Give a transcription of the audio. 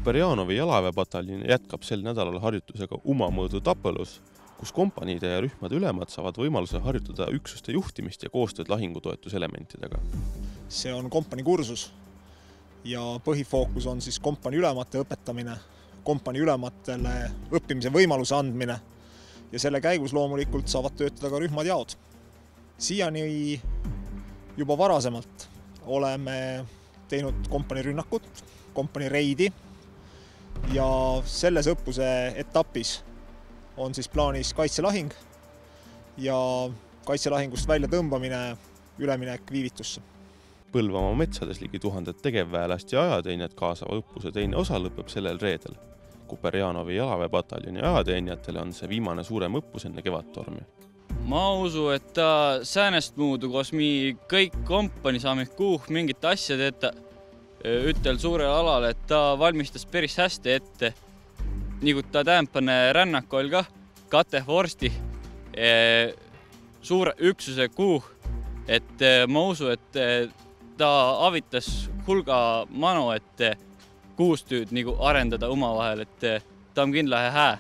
Kuperjanovi jalaväepataljoni jätkab sel nädalal harjutusega Umamõõdu Tapõlus, kus kompaniide ja rühmade ülemad saavad võimaluse harjutada üksuste juhtimist ja koostööd lahingutoetuselementidega. See on kompani kursus ja põhifookus on siis kompani ülemate õpetamine, kompani ülematele õppimise võimaluse andmine ja selle käigus loomulikult saavad töötada ka rühmad jaod. Siiani juba varasemalt oleme teinud kompani rünnakut, kompani reidi ja selles õppuse etapis on siis plaanis kaitselahing ja kaitselahingust välja tõmbamine, üleminek viivitusse. Põlvamaa metsades ligi 1000 tegevväelast ja ajateenijat kaasava õppuse teine osa lõpeb sellel reedel. Kuperjanovi jalaväepataljoni ajateenijatele on see viimane suurem õppus enne kevadtormi. Ma usu, et ta säänest muudu, koos kõik kompani saame kuuh mingit asja teeta ütel suurel alal, et ta valmistas päris hästi ette. Nii kui ta tämpäne rännakoil ka, Kateh Vorsti suure üksuse kuuh, et ma usu, et ta avitas hulga manu, et kuustüüd arendada omavahel, et ta on kindla hää.